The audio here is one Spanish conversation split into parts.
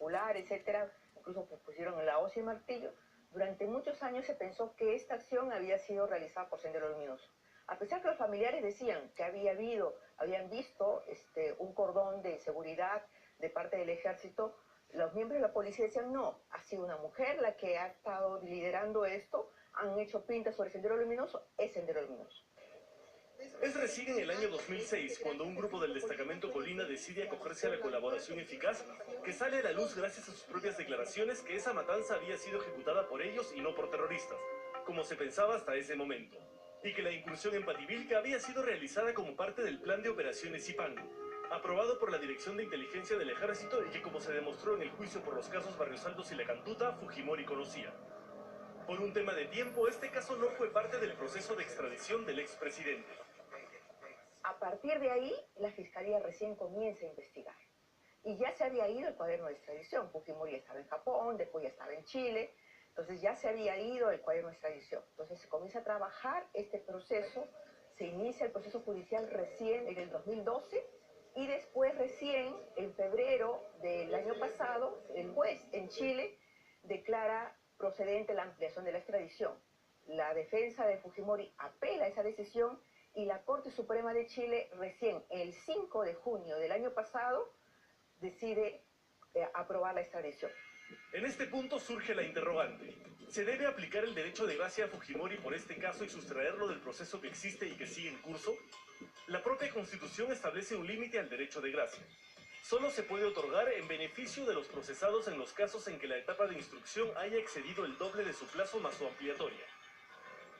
popular, etcétera, incluso pusieron la hoz y el martillo. Durante muchos años se pensó que esta acción había sido realizada por Sendero Luminoso. A pesar que los familiares decían que habían visto un cordón de seguridad de parte del ejército, los miembros de la policía decían no, ha sido una mujer la que ha estado liderando esto, han hecho pintas sobre Sendero Luminoso, es Sendero Luminoso. Es recién en el año 2006, cuando un grupo del destacamento Colina decide acogerse a la colaboración eficaz, que sale a la luz gracias a sus propias declaraciones que esa matanza había sido ejecutada por ellos y no por terroristas, como se pensaba hasta ese momento, y que la incursión en Pativilca había sido realizada como parte del plan de operaciones Ipango, aprobado por la Dirección de Inteligencia del Ejército y que, como se demostró en el juicio por los casos Barrios Altos y La Cantuta, Fujimori conocía. Por un tema de tiempo, este caso no fue parte del proceso de extradición del expresidente. A partir de ahí, la Fiscalía recién comienza a investigar. Y ya se había ido el cuaderno de extradición. Fujimori estaba en Japón, después ya estaba en Chile. Entonces ya se había ido el cuaderno de extradición. Entonces se comienza a trabajar este proceso. Se inicia el proceso judicial recién en el 2012. Y después recién, en febrero del año pasado, el juez en Chile declara procedente la ampliación de la extradición. La defensa de Fujimori apela a esa decisión y la Corte Suprema de Chile recién el 5 de junio del año pasado decide aprobar la extradición. En este punto surge la interrogante. ¿Se debe aplicar el derecho de gracia a Fujimori por este caso y sustraerlo del proceso que existe y que sigue en curso? La propia Constitución establece un límite al derecho de gracia. Solo se puede otorgar en beneficio de los procesados en los casos en que la etapa de instrucción haya excedido el doble de su plazo más su ampliatoria.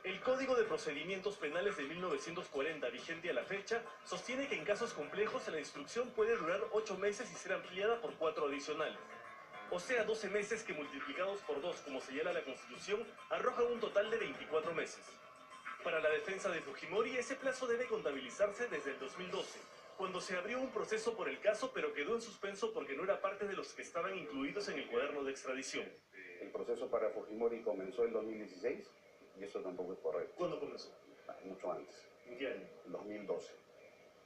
El Código de Procedimientos Penales de 1940, vigente a la fecha, sostiene que en casos complejos la instrucción puede durar 8 meses y ser ampliada por 4 adicionales. O sea, 12 meses que multiplicados por 2, como señala la Constitución, arrojan un total de 24 meses. Para la defensa de Fujimori, ese plazo debe contabilizarse desde el 2012, cuando se abrió un proceso por el caso, pero quedó en suspenso porque no era parte de los que estaban incluidos en el cuaderno de extradición. El proceso para Fujimori comenzó en 2016 y eso tampoco es correcto. ¿Cuándo comenzó? Mucho antes. ¿En qué año? 2012.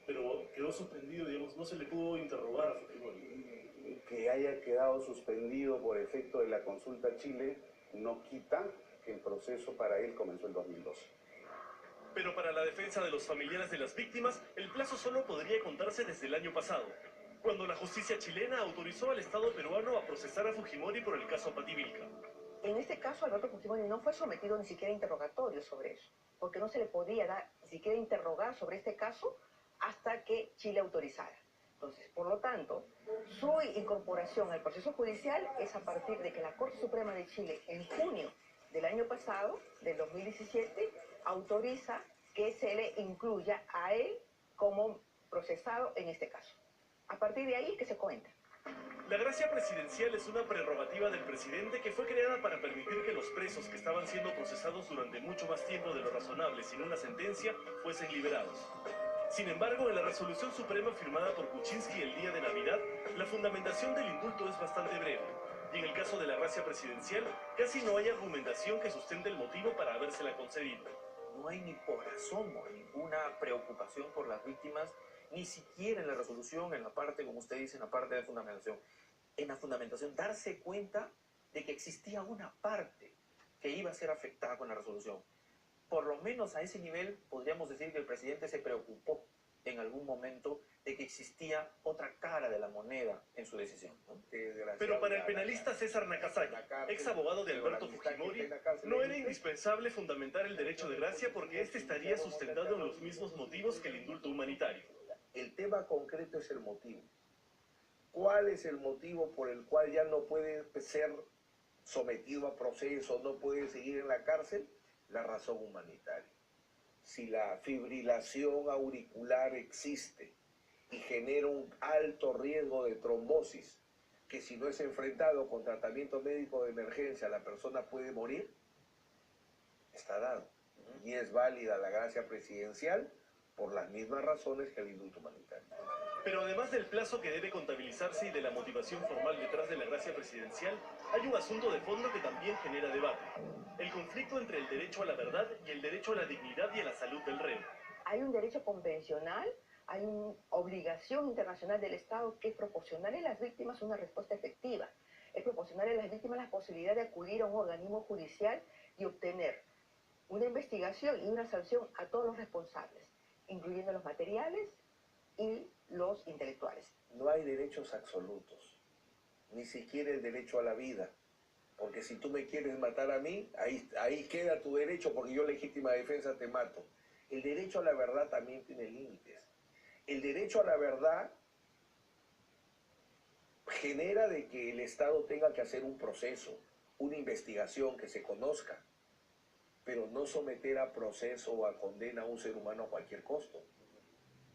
Pero quedó suspendido, digamos, no se le pudo interrogar a Fujimori. Que haya quedado suspendido por efecto de la consulta a Chile no quita que el proceso para él comenzó en 2012. Pero para la defensa de los familiares de las víctimas, el plazo solo podría contarse desde el año pasado, cuando la justicia chilena autorizó al Estado peruano a procesar a Fujimori por el caso Pativilca. En este caso, Alberto Fujimori no fue sometido ni siquiera a interrogatorio sobre eso, porque no se le podía dar ni siquiera interrogar sobre este caso hasta que Chile autorizara. Entonces, por lo tanto, su incorporación al proceso judicial es a partir de que la Corte Suprema de Chile, en junio del año pasado, del 2017, autoriza que se le incluya a él como procesado en este caso. A partir de ahí que se cuenta. La gracia presidencial es una prerrogativa del presidente que fue creada para permitir que los presos que estaban siendo procesados durante mucho más tiempo de lo razonable sin una sentencia fuesen liberados. Sin embargo, en la resolución suprema firmada por Kuczynski el día de Navidad, la fundamentación del indulto es bastante breve. Y en el caso de la gracia presidencial, casi no hay argumentación que sustente el motivo para habérsela concedido. No hay ni por asomo ninguna preocupación por las víctimas, ni siquiera en la resolución, en la parte, como usted dice, en la parte de fundamentación. En la fundamentación, darse cuenta de que existía una parte que iba a ser afectada con la resolución. Por lo menos a ese nivel podríamos decir que el presidente se preocupó en algún momento de que existía otra cara de la moneda en su decisión, ¿no? Pero para el penalista César Nakazaki, ex abogado de Alberto Fujimori, no era indispensable fundamentar el derecho de gracia porque este estaría sustentado en los mismos motivos que el indulto humanitario. El tema concreto es el motivo. ¿Cuál es el motivo por el cual ya no puede ser sometido a proceso, no puede seguir en la cárcel? La razón humanitaria. Si la fibrilación auricular existe y genera un alto riesgo de trombosis, que si no es enfrentado con tratamiento médico de emergencia la persona puede morir, está dado. Y es válida la gracia presidencial por las mismas razones que el indulto humanitario. Pero además del plazo que debe contabilizarse y de la motivación formal detrás de la gracia presidencial, hay un asunto de fondo que también genera debate. El conflicto entre el derecho a la verdad y el derecho a la dignidad y a la salud del reo. Hay un derecho convencional, hay una obligación internacional del Estado que es proporcionarle a las víctimas una respuesta efectiva. proporcionarle a las víctimas la posibilidad de acudir a un organismo judicial y obtener una investigación y una sanción a todos los responsables, incluyendo los materiales y los intelectuales. No hay derechos absolutos, ni siquiera el derecho a la vida. Porque si tú me quieres matar a mí, ahí queda tu derecho, porque yo legítima defensa te mato. El derecho a la verdad también tiene límites. El derecho a la verdad genera de que el Estado tenga que hacer un proceso, una investigación que se conozca, pero no someter a proceso o a condena a un ser humano a cualquier costo.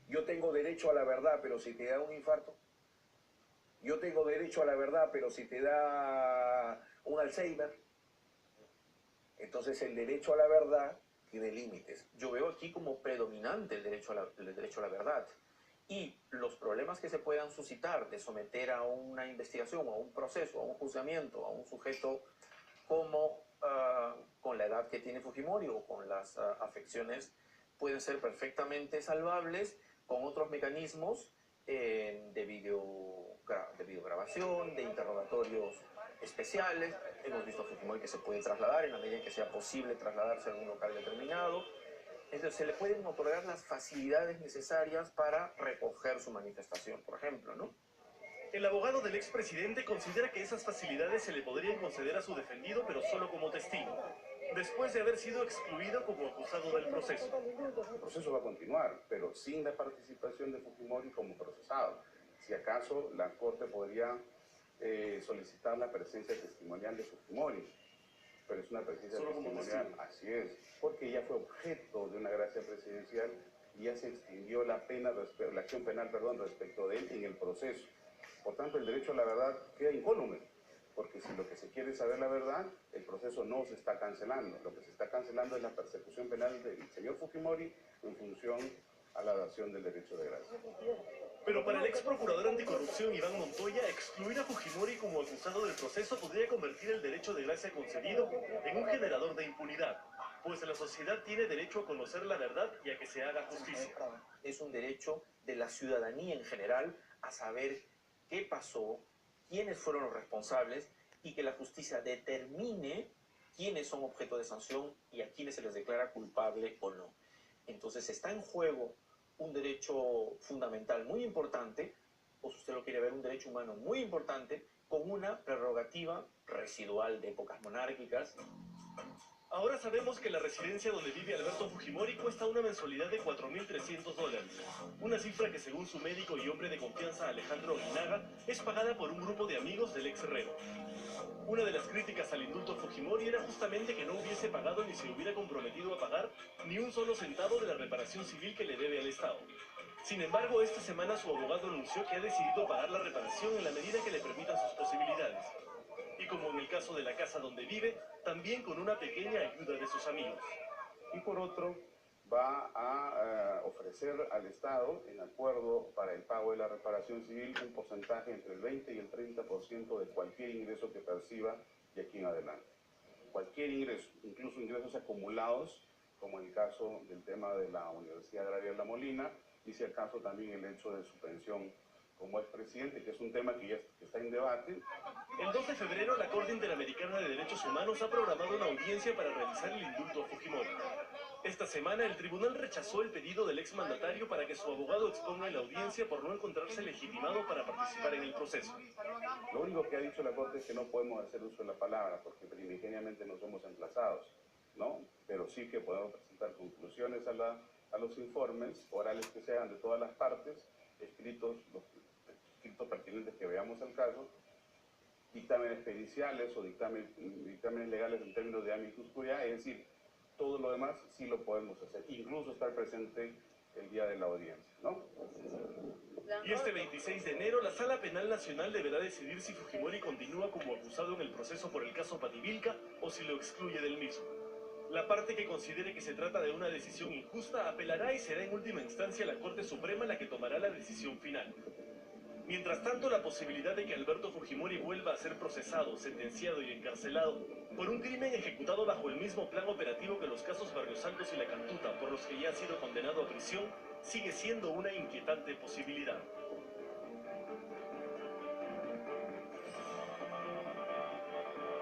Yo tengo derecho a la verdad, pero si te da un infarto. Yo tengo derecho a la verdad, pero si te da un Alzheimer. Entonces el derecho a la verdad tiene límites. Yo veo aquí como predominante el derecho a la verdad. Y los problemas que se puedan suscitar de someter a una investigación, a un proceso, a un juzgamiento, a un sujeto como con la edad que tiene Fujimori o con las afecciones, pueden ser perfectamente salvables con otros mecanismos de videograbación, de interrogatorios especiales. Hemos visto a Fujimori que se puede trasladar en la medida en que sea posible trasladarse a un local determinado. Entonces se le pueden otorgar las facilidades necesarias para recoger su manifestación, por ejemplo, ¿no? El abogado del expresidente considera que esas facilidades se le podrían conceder a su defendido, pero solo como testigo, después de haber sido excluido como acusado del proceso. El proceso va a continuar, pero sin la participación de Fujimori como procesado. Si acaso la Corte podría solicitar la presencia testimonial de Fujimori, pero es una presencia Solo como testimonial, testigo. así es, porque ya fue objeto de una gracia presidencial y ya se extinguió la acción penal respecto de él en el proceso. Por tanto, el derecho a la verdad queda incólume, porque si lo que se quiere es saber la verdad, el proceso no se está cancelando. Lo que se está cancelando es la persecución penal del señor Fujimori en función a la dación del derecho de gracia. Pero para el ex procurador anticorrupción Iván Montoya, excluir a Fujimori como acusado del proceso podría convertir el derecho de gracia concedido en un generador de impunidad, pues la sociedad tiene derecho a conocer la verdad y a que se haga justicia. Es un derecho de la ciudadanía en general a saber qué pasó, quiénes fueron los responsables y que la justicia determine quiénes son objeto de sanción y a quiénes se les declara culpable o no. Entonces está en juego un derecho fundamental muy importante, o si usted lo quiere ver, un derecho humano muy importante, con una prerrogativa residual de épocas monárquicas. Ahora sabemos que la residencia donde vive Alberto Fujimori cuesta una mensualidad de $4.300, una cifra que según su médico y hombre de confianza Alejandro Aguinaga es pagada por un grupo de amigos del ex reo. Una de las críticas al indulto Fujimori era justamente que no hubiese pagado ni se hubiera comprometido a pagar ni un solo centavo de la reparación civil que le debe al Estado. Sin embargo, esta semana su abogado anunció que ha decidido pagar la reparación en la medida que le permitan sus posibilidades. Y como en el caso de la casa donde vive, también con una pequeña ayuda de sus amigos. Y por otro, va a ofrecer al Estado, en acuerdo para el pago de la reparación civil, un porcentaje entre el 20 y el 30% de cualquier ingreso que perciba de aquí en adelante. Cualquier ingreso, incluso ingresos acumulados, como el caso del tema de la Universidad Agraria de La Molina, y si acaso también el hecho de su pensión como expresidente, que es un tema que ya está en debate. El 2 de febrero, la Corte Interamericana de Derechos Humanos ha programado una audiencia para realizar el indulto a Fujimori. Esta semana, el tribunal rechazó el pedido del exmandatario para que su abogado exponga en la audiencia por no encontrarse legitimado para participar en el proceso. Lo único que ha dicho la Corte es que no podemos hacer uso de la palabra, porque primigeniamente no somos emplazados, ¿no? Pero sí que podemos presentar conclusiones a los informes orales que se hagan de todas las partes, escritos, los escritos pertinentes que veamos el caso, dictámenes periciales o dictámenes legales en términos de amicus curiae, es decir, todo lo demás sí lo podemos hacer, incluso estar presente el día de la audiencia, ¿no? Y este 26 de enero, la Sala Penal Nacional deberá decidir si Fujimori continúa como acusado en el proceso por el caso Pativilca o si lo excluye del mismo. La parte que considere que se trata de una decisión injusta apelará y será en última instancia la Corte Suprema la que tomará la decisión final. Mientras tanto, la posibilidad de que Alberto Fujimori vuelva a ser procesado, sentenciado y encarcelado por un crimen ejecutado bajo el mismo plan operativo que los casos Barrios Altos y La Cantuta, por los que ya ha sido condenado a prisión, sigue siendo una inquietante posibilidad.